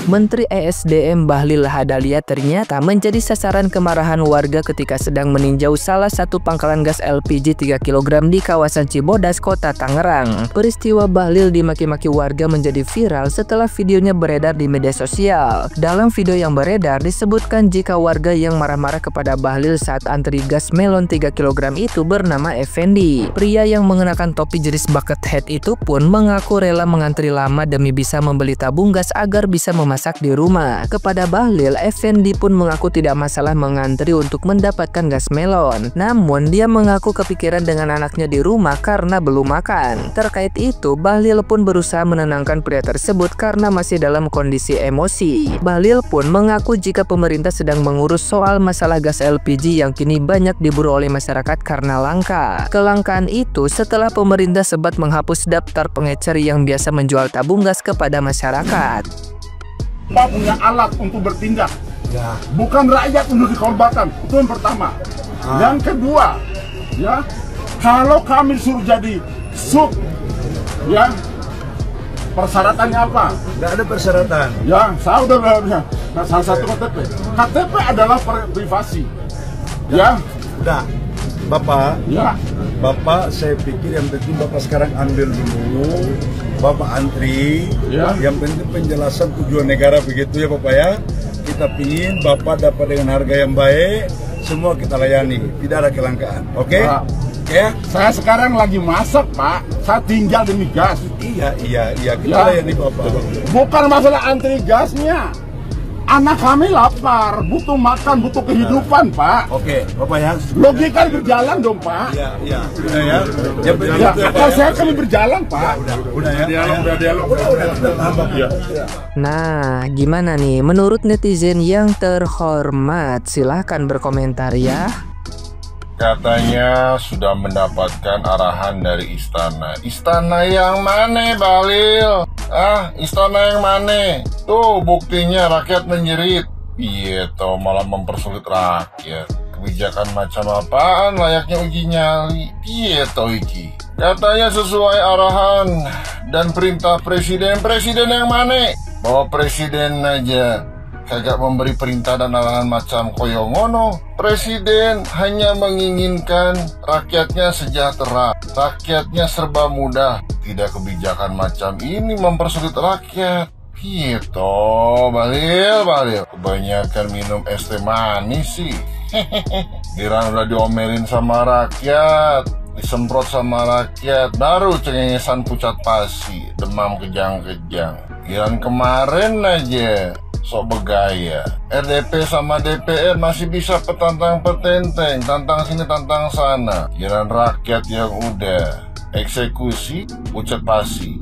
Menteri ESDM Bahlil Lahadalia ternyata menjadi sasaran kemarahan warga ketika sedang meninjau salah satu pangkalan gas LPG 3 kg di kawasan Cibodas, Kota Tangerang. Peristiwa Bahlil dimaki-maki warga menjadi viral setelah videonya beredar di media sosial. Dalam video yang beredar disebutkan jika warga yang marah-marah kepada Bahlil saat antri gas melon 3 kg itu bernama Effendi. Pria yang mengenakan topi jenis bucket hat itu pun mengaku rela mengantri lama demi bisa membeli tabung gas agar bisa memasak di rumah. Kepada Bahlil, Effendi pun mengaku tidak masalah mengantri untuk mendapatkan gas melon. Namun dia mengaku kepikiran dengan anaknya di rumah karena belum makan. Terkait itu, Bahlil pun berusaha menenangkan pria tersebut karena masih dalam kondisi emosi. Bahlil pun mengaku jika pemerintah sedang mengurus soal masalah gas LPG yang kini banyak diburu oleh masyarakat karena langka. Kelangkaan itu setelah pemerintah sempat menghapus daftar pengecer yang biasa menjual tabung gas kepada masyarakat. Pak punya alat untuk bertindak, bukan rakyat untuk dikorbankan. Itu yang pertama. Yang kedua, ya, kalau kami suruh jadi sub, ya, persyaratannya apa? Nggak ada persyaratan. Ya, saya udah salah satu KTP. KTP adalah privasi. Ya, Udah, Bapak. ya. Bapak, saya pikir yang penting Bapak sekarang ambil dulu, Bapak antri. Ya. Yang penting penjelasan tujuan negara begitu ya Bapak ya. Kita pingin Bapak dapat dengan harga yang baik, semua kita layani, tidak ada kelangkaan. Oke? Pak, Ya? saya sekarang lagi masak, Pak. Saya tinggal demi gas. Iya, kita Ya. layani Bapak. Bukan masalah antri gasnya. Anak kami lapar, butuh makan, butuh kehidupan, Pak. Oke, Bapak ya. Logika berjalan dong, Pak. Iya. Udah ya. Yang penting Ya, itu ya, Pak, akal ya. saya kami berjalan, Pak. Udah ya. Dialog. Udah paham, Bapak. Ya. Nah, gimana nih menurut netizen yang terhormat? Silahkan berkomentar ya. Katanya sudah mendapatkan arahan dari istana. Istana yang mana, Bahlil? Istana yang mana? Tuh buktinya rakyat menjerit. Iya toh malah mempersulit rakyat. Kebijakan macam apaan layaknya uji nyali? Iya toh iki. Katanya sesuai arahan dan perintah presiden. Presiden yang mana? Bawa presiden aja. Kagak memberi perintah dan arahan macam koyongono. Presiden hanya menginginkan rakyatnya sejahtera, rakyatnya serba mudah. Tidak kebijakan macam ini mempersulit rakyat. Gitu, Bahlil. Kebanyakan minum es teh manis sih. Kira udah diomelin sama rakyat, disemprot sama rakyat, baru cengengesan pucat pasi, demam kejang-kejang. Kirain kemarin aja sok begaya. RDP sama DPR masih bisa petantang-petenteng, tantang sini tantang sana. Kirain rakyat yang udah eksekusi pucat pasi.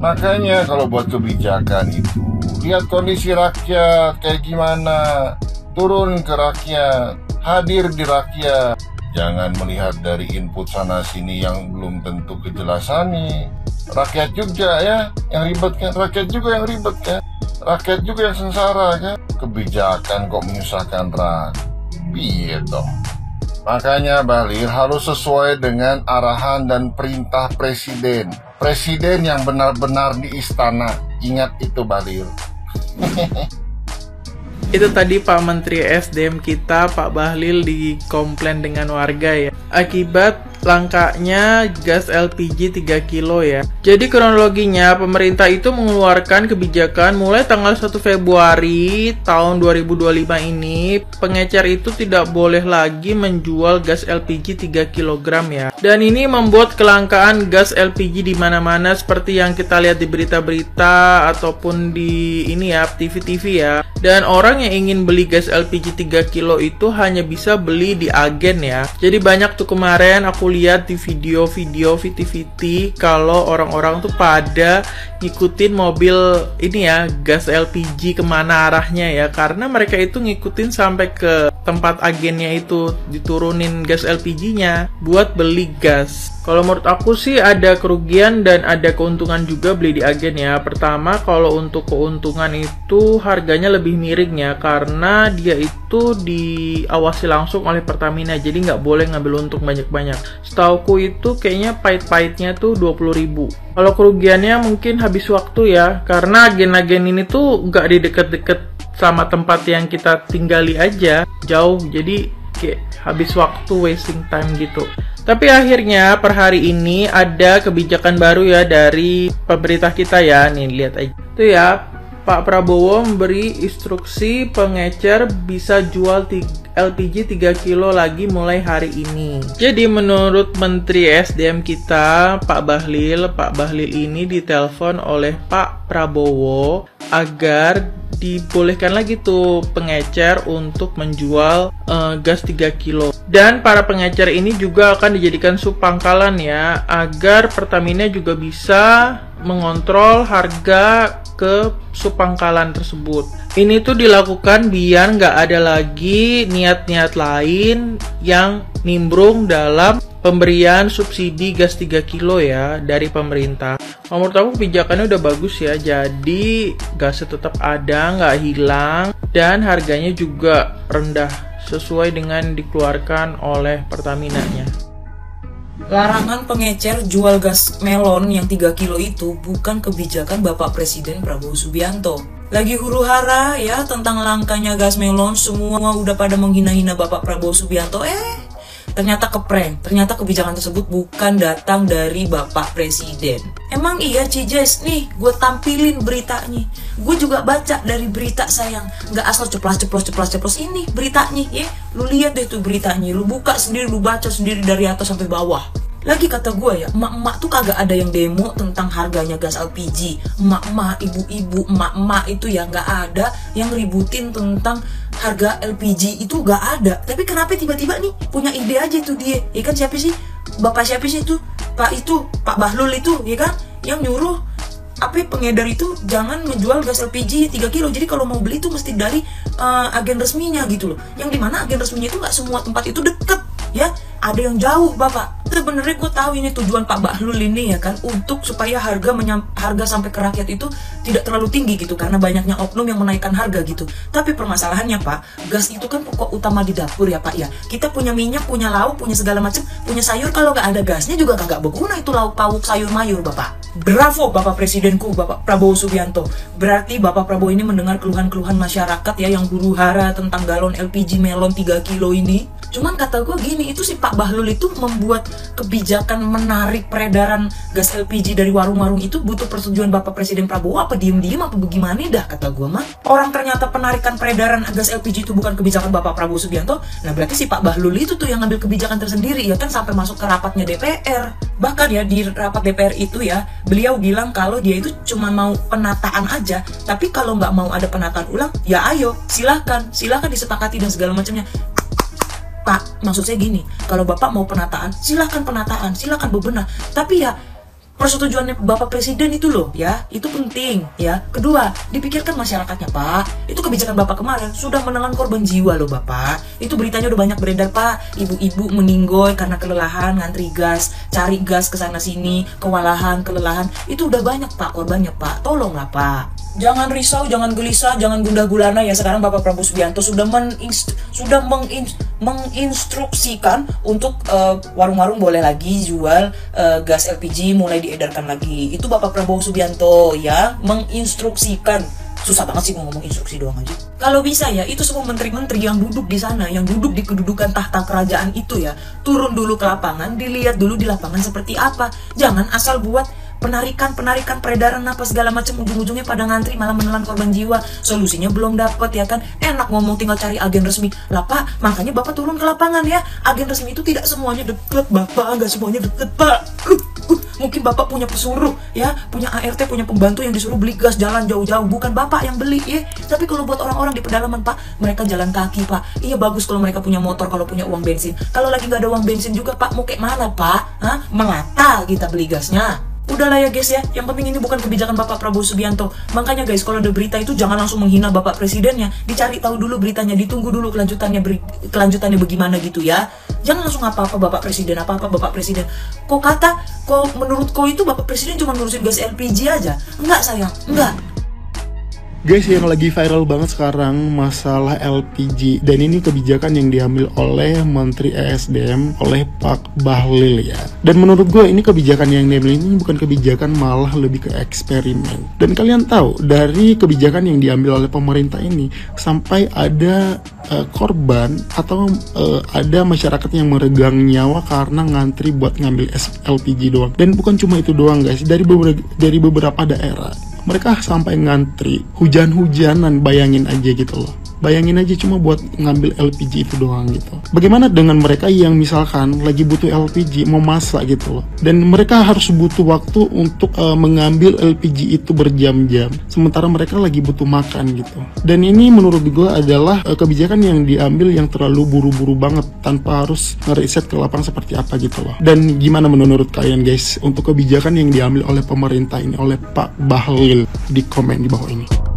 Makanya kalau buat kebijakan itu lihat kondisi rakyat kayak gimana, turun ke rakyat, hadir di rakyat. Jangan melihat dari input sana sini yang belum tentu kejelasannya. Rakyat juga ya yang ribet kan, rakyat juga yang ribet kan. Rakyat juga yang sengsara kan. Kebijakan kok menyusahkan rakyat. Gitu. Makanya Bahlil harus sesuai dengan arahan dan perintah presiden. Presiden yang benar-benar di istana. Ingat itu Bahlil. Itu tadi Pak Menteri SDM kita, Pak Bahlil, dikomplain dengan warga ya. Akibat langkanya gas LPG 3 kilo ya. Jadi kronologinya pemerintah itu mengeluarkan kebijakan mulai tanggal 1 Februari tahun 2025 ini pengecer itu tidak boleh lagi menjual gas LPG 3 kg ya. Dan ini membuat kelangkaan gas LPG di mana-mana seperti yang kita lihat di berita-berita ataupun di ini ya, TV-TV ya. Dan orang yang ingin beli gas LPG 3 kilo itu hanya bisa beli di agen ya. Jadi banyak tuh kemarin aku lihat di video-video VT kalau orang-orang tuh pada ngikutin mobil ini ya, gas LPG kemana arahnya ya, karena mereka itu ngikutin sampai ke tempat agennya itu, diturunin gas LPG-nya buat beli gas. Kalau menurut aku sih ada kerugian dan ada keuntungan juga beli di agen ya. Pertama, kalau untuk keuntungan itu harganya lebih miring ya, karena dia itu diawasi langsung oleh Pertamina, jadi nggak boleh ngambil untung banyak-banyak. Setauku itu kayaknya pahit-pahitnya tuh 20.000. Kalau kerugiannya mungkin habis waktu ya, karena agen-agen ini tuh nggak di deket-deket sama tempat yang kita tinggali aja, jauh, jadi kayak habis waktu, wasting time gitu. Tapi akhirnya per hari ini ada kebijakan baru ya dari pemerintah kita ya, nih lihat aja. Itu ya, Pak Prabowo memberi instruksi pengecer bisa jual LPG 3 kilo lagi mulai hari ini. Jadi menurut Menteri SDM kita, Pak Bahlil ini ditelepon oleh Pak Prabowo agar dibolehkan lagi tuh pengecer untuk menjual gas 3 kilo. Dan para pengecer ini juga akan dijadikan subpangkalan ya, agar Pertamina juga bisa mengontrol harga ke subpangkalan tersebut. Ini tuh dilakukan biar nggak ada lagi niat-niat lain yang nimbrung dalam pemberian subsidi gas 3 kilo ya dari pemerintah. Menurut aku kebijakannya udah bagus ya, jadi gasnya tetap ada, nggak hilang, dan harganya juga rendah sesuai dengan dikeluarkan oleh Pertamina-nya. Larangan pengecer jual gas melon yang 3 kilo itu bukan kebijakan Bapak Presiden Prabowo Subianto. Lagi huru-hara ya tentang langkanya gas melon, semua udah pada menghina-hina Bapak Prabowo Subianto. Ternyata keprank, ternyata kebijakan tersebut bukan datang dari Bapak Presiden. Emang iya Cijes, nih gue tampilin beritanya. Gue juga baca dari berita sayang, nggak asal ceplos ini beritanya ya. Lu lihat deh tuh beritanya, lu buka sendiri, lu baca sendiri dari atas sampai bawah. Lagi kata gue ya, emak-emak tuh kagak ada yang demo tentang harganya gas LPG. Emak-emak, ibu-ibu, emak-emak itu ya nggak ada yang ributin tentang harga LPG itu, nggak ada. Tapi kenapa tiba-tiba nih punya ide aja tuh dia, ya kan? Siapa sih? Bapak siapa sih itu? Pak Bahlil itu, ya kan? Yang nyuruh pengedar itu jangan menjual gas LPG 3 kilo. Jadi kalau mau beli itu mesti dari agen resminya gitu loh. Yang dimana agen resminya itu nggak semua tempat itu deket ya, ada yang jauh Bapak. Sebenarnya gue tahu ini tujuan Pak Bahlil ini ya kan, untuk supaya harga sampai ke rakyat itu tidak terlalu tinggi gitu, karena banyaknya oknum yang menaikkan harga gitu. Tapi permasalahannya Pak, gas itu kan pokok utama di dapur ya Pak ya. Kita punya minyak, punya lauk, punya segala macam, punya sayur, kalau nggak ada gasnya juga kagak berguna itu lauk pauk sayur mayur Bapak. Bravo Bapak Presidenku, Bapak Prabowo Subianto. Berarti Bapak Prabowo ini mendengar keluhan-keluhan masyarakat ya yang huru-hara tentang galon LPG melon 3 kilo ini. Cuman kata gue gini, itu si Pak Bahlil itu membuat kebijakan menarik peredaran gas LPG dari warung-warung itu butuh persetujuan Bapak Presiden Prabowo apa diem-diem apa bagaimana dah kata gue mah. Orang ternyata penarikan peredaran gas LPG itu bukan kebijakan Bapak Prabowo Subianto. Nah berarti si Pak Bahlil itu tuh yang ngambil kebijakan tersendiri ya kan, sampai masuk ke rapatnya DPR. Bahkan ya di rapat DPR itu ya, beliau bilang kalau dia itu cuma mau penataan aja, tapi kalau nggak mau ada penataan ulang, ya ayo silahkan disepakati dan segala macamnya. Pak, maksud saya gini, kalau Bapak mau penataan, silahkan bebenah. Tapi ya persetujuannya Bapak Presiden itu loh ya, itu penting ya. Kedua, dipikirkan masyarakatnya Pak. Itu kebijakan Bapak kemarin sudah menelan korban jiwa loh Bapak. Itu beritanya udah banyak beredar Pak. Ibu-ibu meninggoy karena kelelahan ngantri gas, cari gas kesana sini, kewalahan, kelelahan. Itu udah banyak Pak korbannya Pak. Tolonglah Pak. Jangan risau, jangan gelisah, jangan gundah gulana ya. Sekarang Bapak Prabowo Subianto sudah menginstruksikan untuk warung-warung boleh lagi jual gas LPG, mulai diedarkan lagi. Itu Bapak Prabowo Subianto ya, menginstruksikan. Susah banget sih ngomong instruksi doang aja. Kalau bisa ya, itu semua menteri-menteri yang duduk di sana, yang duduk di kedudukan tahta kerajaan itu ya, turun dulu ke lapangan, dilihat dulu di lapangan seperti apa. Jangan asal buat penarikan peredaran apa segala macam, ujung-ujungnya pada ngantri malah menelan korban jiwa. Solusinya belum dapat ya kan. Enak ngomong tinggal cari agen resmi lah Pak, makanya Bapak turun ke lapangan ya. Agen resmi itu tidak semuanya deket Bapak, nggak semuanya deket Pak. Mungkin Bapak punya pesuruh ya, punya ART, punya pembantu yang disuruh beli gas jalan jauh-jauh, bukan Bapak yang beli ya. Tapi kalau buat orang-orang di pedalaman Pak, mereka jalan kaki Pak. Iya bagus kalau mereka punya motor, kalau punya uang bensin. Kalau lagi nggak ada uang bensin juga Pak, mau kayak mana Pak? Melata kita beli gasnya. Udahlah ya guys ya, yang penting ini bukan kebijakan Bapak Prabowo Subianto. Makanya guys, kalau ada berita itu jangan langsung menghina Bapak Presidennya, dicari tahu dulu beritanya, ditunggu dulu kelanjutannya bagaimana gitu ya. Jangan langsung apa-apa Bapak Presiden, Bapak Presiden. Menurut kau itu Bapak Presiden cuma ngurusin gas LPG aja? Enggak sayang, enggak. Guys, yang lagi viral banget sekarang masalah LPG, dan ini kebijakan yang diambil oleh Menteri ESDM oleh Pak Bahlil ya. Dan menurut gue ini kebijakan yang diambil ini bukan kebijakan, malah lebih ke eksperimen. Dan kalian tahu dari kebijakan yang diambil oleh pemerintah ini sampai ada korban atau ada masyarakat yang meregang nyawa karena ngantri buat ngambil LPG doang. Dan bukan cuma itu doang guys, dari beberapa daerah mereka sampai ngantri hujan-hujanan, bayangin aja gitu loh. Bayangin aja cuma buat ngambil LPG itu doang gitu. Bagaimana dengan mereka yang misalkan lagi butuh LPG, mau masak gitu loh, dan mereka harus butuh waktu untuk mengambil LPG itu berjam-jam, sementara mereka lagi butuh makan gitu. Dan ini menurut gue adalah kebijakan yang diambil yang terlalu buru-buru banget, tanpa harus ngeriset ke lapang seperti apa gitu loh. Dan gimana menurut kalian guys untuk kebijakan yang diambil oleh pemerintah ini, oleh Pak Bahlil? Di komen di bawah ini.